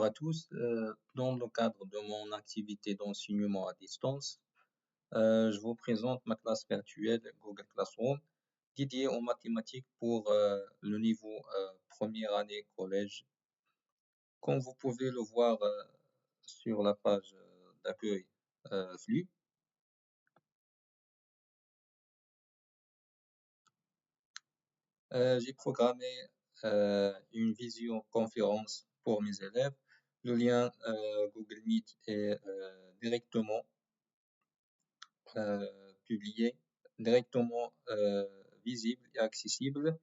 Bonjour à tous. Dans le cadre de mon activité d'enseignement à distance, je vous présente ma classe virtuelle Google Classroom dédiée aux mathématiques pour le niveau première année collège. Comme vous pouvez le voir sur la page d'accueil flux, j'ai programmé une visioconférence pour mes élèves. Le lien Google Meet est directement publié, directement visible et accessible.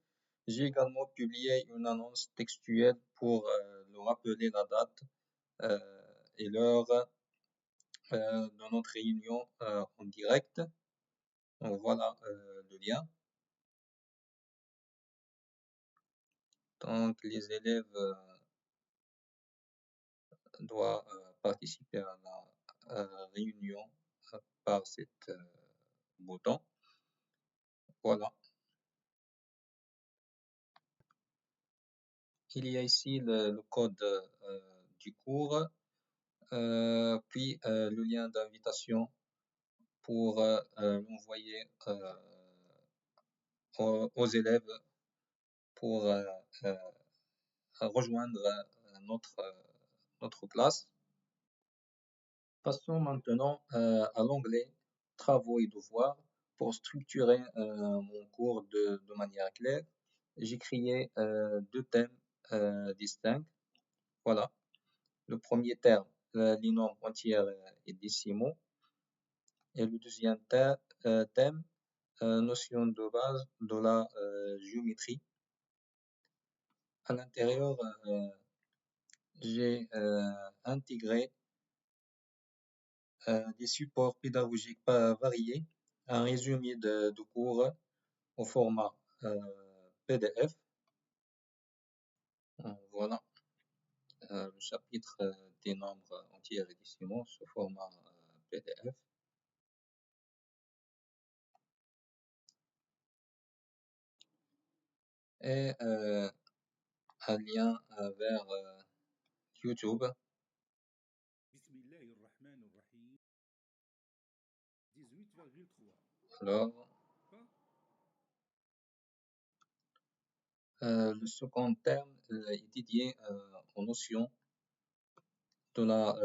J'ai également publié une annonce textuelle pour le rappeler la date et l'heure de notre réunion en direct. Donc voilà le lien. Donc les élèves doivent participer à la réunion par cet bouton. Voilà. Il y a ici le code du cours, puis le lien d'invitation pour l'envoyer aux élèves pour rejoindre notre classe. Passons maintenant à l'onglet Travaux et devoirs. Pour structurer mon cours de manière claire, j'ai créé deux thèmes distincts. Voilà. Le premier terme, les nombres entiers et décimaux. Et le deuxième thème, notion de base de la géométrie. À l'intérieur, j'ai intégré des supports pédagogiques variés, un résumé de cours au format PDF. Voilà le chapitre des nombres entiers et décimaux sous format PDF. Et un lien vers YouTube. Alors, le second terme est dédié aux notions de la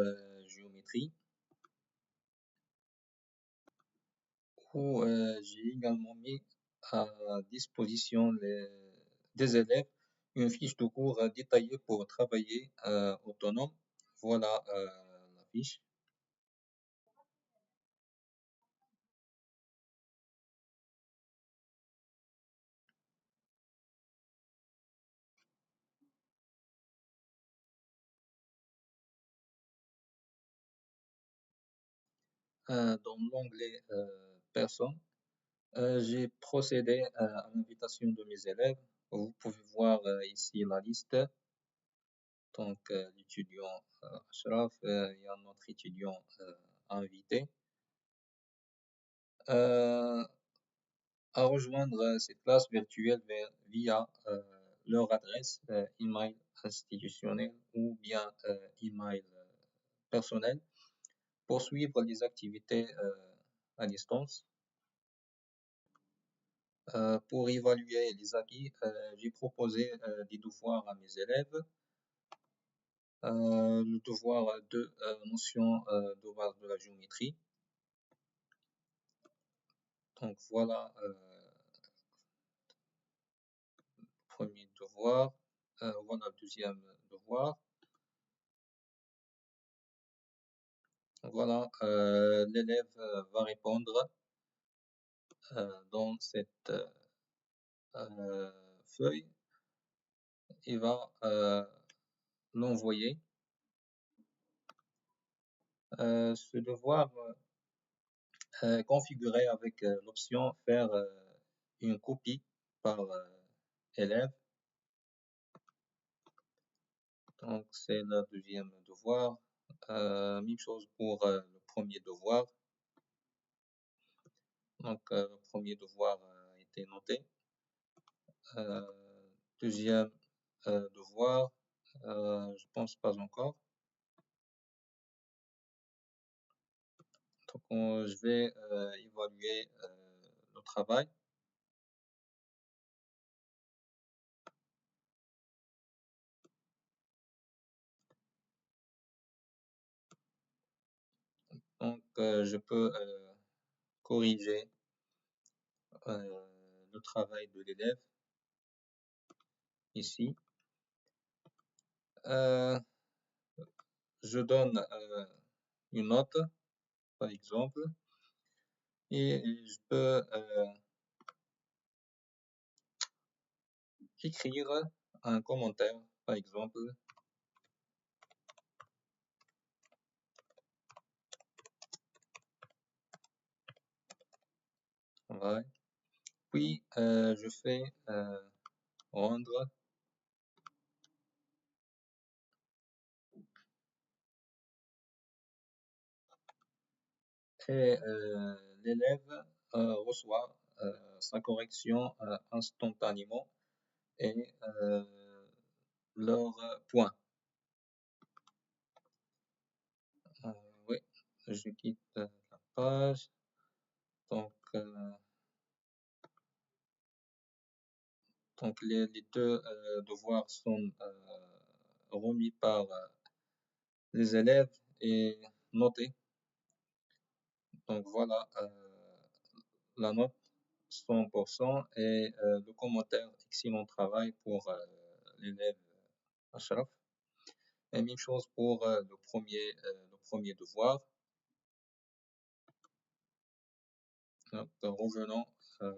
géométrie, où j'ai également mis à disposition des élèves une fiche de cours détaillée pour travailler autonome. Voilà la fiche. Dans l'onglet Personnes, j'ai procédé à l'invitation de mes élèves. Vous pouvez voir ici la liste. Donc, l'étudiant Ashraf, il y a notre étudiant invité. À rejoindre cette classe virtuelle via leur adresse email institutionnelle ou bien email personnel pour suivre les activités à distance. Pour évaluer les acquis, j'ai proposé des devoirs à mes élèves. Le devoir de notion de base de la géométrie. Donc voilà le premier devoir. Voilà le deuxième devoir. Voilà, l'élève va répondre dans cette feuille et va l'envoyer. Ce devoir configuré avec l'option faire une copie par élève. Donc c'est le deuxième devoir. Même chose pour le premier devoir. Donc le premier devoir a été noté. Deuxième devoir, je pense pas encore. quand je vais évaluer le travail. Donc, je peux corriger le travail de l'élève ici. Euh, je donne une note, par exemple, et je peux écrire un commentaire, par exemple. Ouais. Puis, je fais rendre et l'élève reçoit sa correction instantanément et leur point. Euh, oui, je quitte la page. Donc, les deux devoirs sont remis par les élèves et notés. Donc voilà la note 100% et le commentaire excellent travail pour l'élève Ashraf. Et même chose pour le premier devoir. Donc, revenons euh,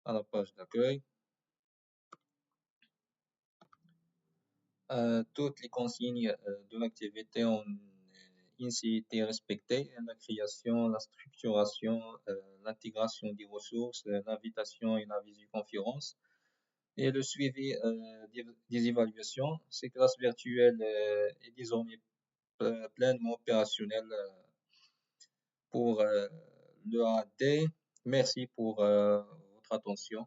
à la page d'accueil. Toutes les consignes de l'activité ont ainsi été respectées. La création, la structuration, l'intégration des ressources, l'invitation et la visioconférence et le suivi des évaluations. Ces classes virtuelles est désormais pleinement opérationnelle pour le AD. Merci pour votre attention.